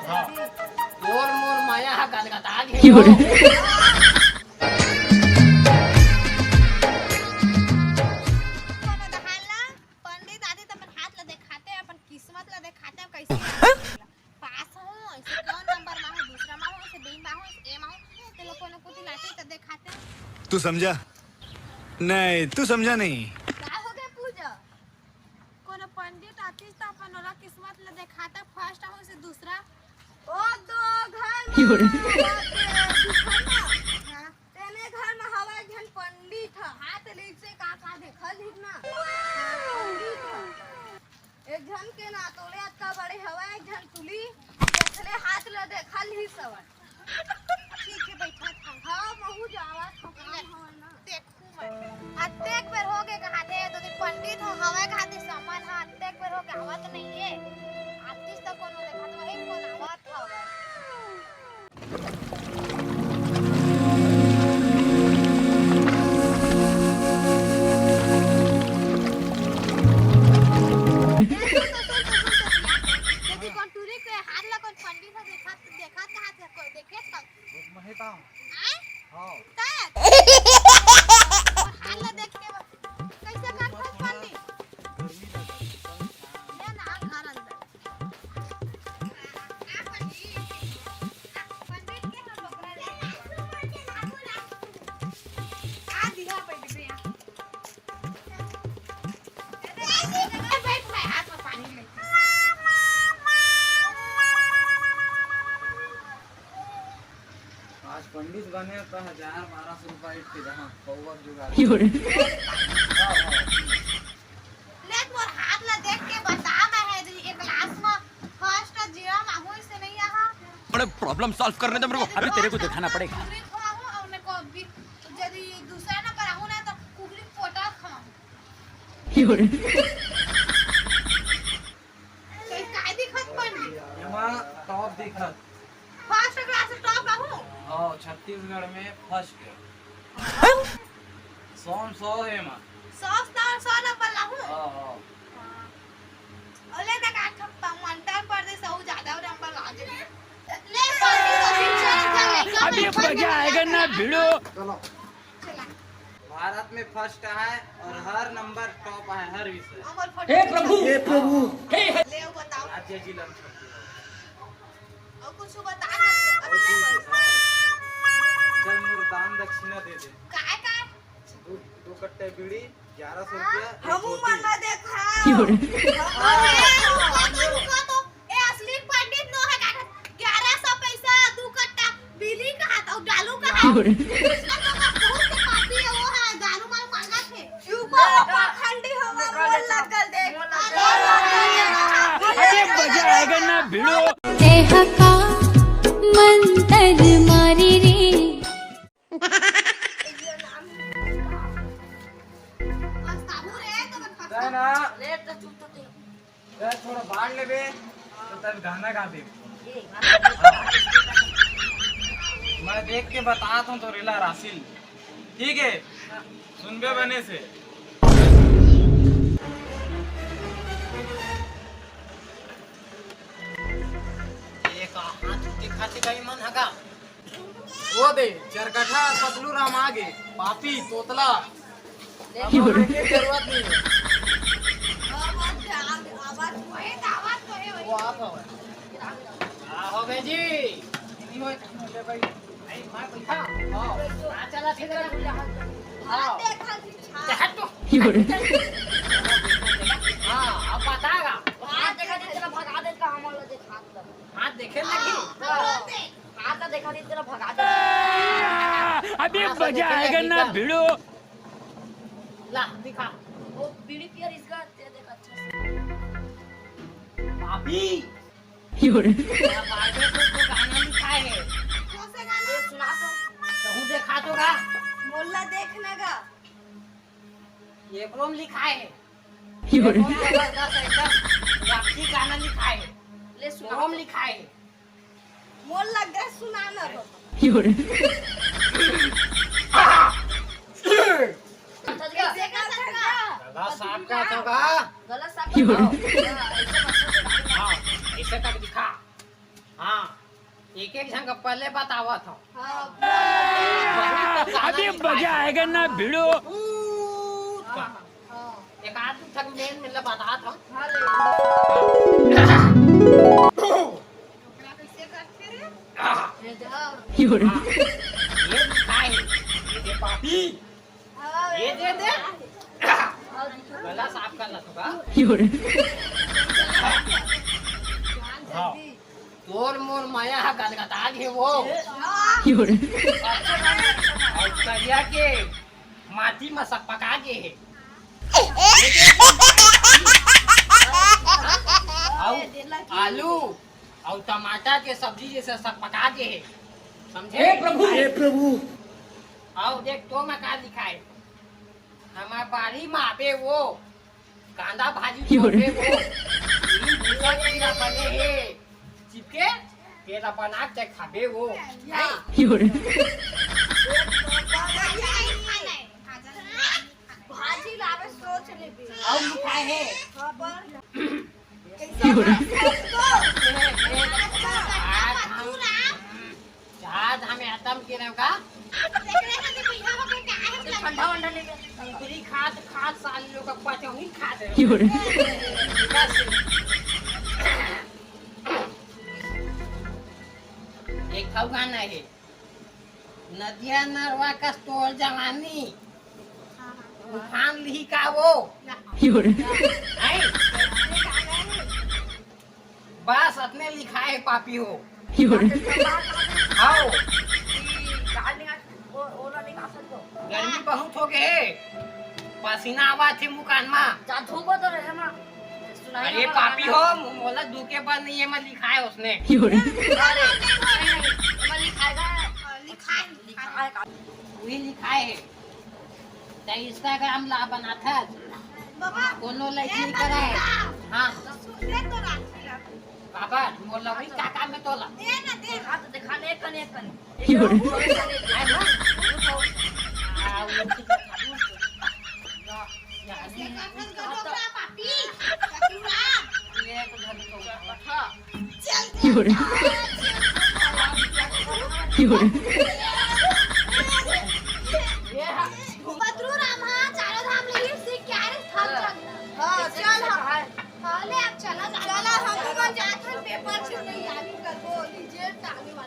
मोर मोर माया हा गदगदा घे पंडित आदि तो अपन हाथ ला दिखाते अपन किस्मत ला दिखाते कैसे पास हो ऐसे कौन नंबर में हो दूसरा में हो ऐसे बी में हो ए में हो तो लोग को कुछ लाते तो दिखाते तू समझा नहीं तू समझा नहीं का हो गए पूजा कोनो पंडित आती तो अपन ओला किस्मत ला दिखाता फर्स्ट हो से दूसरा ओ दो घर तेने घर में हवा जन पंडित हाथ लीक से का देखल ही ना एक जन के ना तोले का बड़े हवा एक जन तुली देखले हाथ ला देखल ही सवन ठीक है बैठा था हां महू जावा ना देखू मैं अत्तेक बेर हो गए कहाते तो दिन पंडित हो हवा खाते सामान हां अत्तेक बेर हो के आवा तो नहीं है आतिश तो कोनो देखा तो एक कोन आवा था पंडित बने तो 1000-1200 रुपए इट के जहां पौवा जुगाड़ ले मोर हाथ ला देख के बता मैं है एक क्लास में फर्स्ट जीरा माहू से नहीं यहां बड़े प्रॉब्लम सॉल्व करने दे मेरे को अभी तेरे को दिखाना पड़ेगा और मेरे को अभी यदि दूसरा ना कराहू ना तो कुगली फोटा खाऊं कोई काय दिखत पंडित एमा टॉप दिखत फर्स्ट क्लास टॉप आहू हां छत्तीसगढ़ में फर्स्ट 100 है एमा 100 नंबर लाहू हां ओले तक आठ मंटर पर दे सौ ज्यादा नंबर ला दे ले पंडित अभी मजा आएगा ना भिड़ो चलो भारत में फर्स्ट है और हर नंबर टॉप है हर विषय हे प्रभु ले बताओ राज्य जिला और कुछ बता चल मोर दान दक्षिणा दे दे काय काय दो कट्टे बीड़ी 1100 रुपया हमू मन ना देखा तो ए असली पंडित नो है का 1100 पैसा दू कट्टा बिली का हाथ और डालू का हाथ कृष्ण का बहुत के पापी है वो है दारू माल मांगा थे ऊपर पाखंडी हवा मोल लगल देख अभी मजा आएगा ना भिड़ो हका मंतर मारी रे ना थोड़ा बाढ़ ले बे तो तब गाना गा दे मैं देख के बताता हूँ तो रिला रासिल ठीक है सुनबे बने से एक हाथ दिखाते कहीं मन हगा वो बे चरकठा पतलू राम आगे पापी तोतला जरूरत नहीं है वो आप हो गए जी नहीं होए ले भाई नहीं मार पैसा हां चला ठीक है हां हट तो हां अब बताएगा हाथ देखा दे तेरा भगा दे का हम लोग हाथ देखे लगी हाथ देखा दे तेरा भगा दे अभी मजा आएगा ना भिड़ो ला दिखा वो बीड़ी पियर इसका तेरा देखा अच्छा पापी योरे बाजे को गाना लिखा है कौन सा गाना सुना तो तू देखा तो गा मोल्ला देखने का ये कौन लिखा है योरे राखी गाना लिखा है ले कौन लिखा है मोल लग गया सुनाना तो योरे गला सांप का तो गा गलत सा योरे हाँ ऐसे तक दिखा हाँ एक एक जन का पहले बतावा था हाँ अभी मजा आएगा ना भिड़ो। हाँ एक आदमी तक मेन में बता था हाँ ले कैसे करते रे ये जाओ ये दिखाए ये दे पापी ये दे गला साफ कर ला तुका तोर मोर माया गलगता गे वो और करिया के माटी में सब पका के है आलू और टमाटर के सब्जी जैसे सब पका के है समझे हे प्रभु आओ देख तो मैं का लिखा है हमारे बाड़ी में आवे वो कांदा भाजी छोड़े वो भूसा कीड़ा बने है चिपके तेरा बना के खाबे वो भाजी लावे सोच ले बे और लिखा है हां पर आज हमें आतम के रहे का ठंडा वंडा ले पूरी खाद खाद साल लोग का पाचो नहीं खाते एक खाऊ गाना है नदिया नरवा का तोड़ जवानी उफान ली का वो है बस अपने लिखा है पापी हो आओ गर्मी बहुत हो गए पसीना आवा थे मुकान में अरे पापी हो मोला दुखे पर नहीं है मैं लिखा है उसने वही लिखा है इंस्टाग्राम ला बना था कोनो लड़की नहीं करा है हाँ बाबा मोला वही काका में तोला दिखाने कने कने You're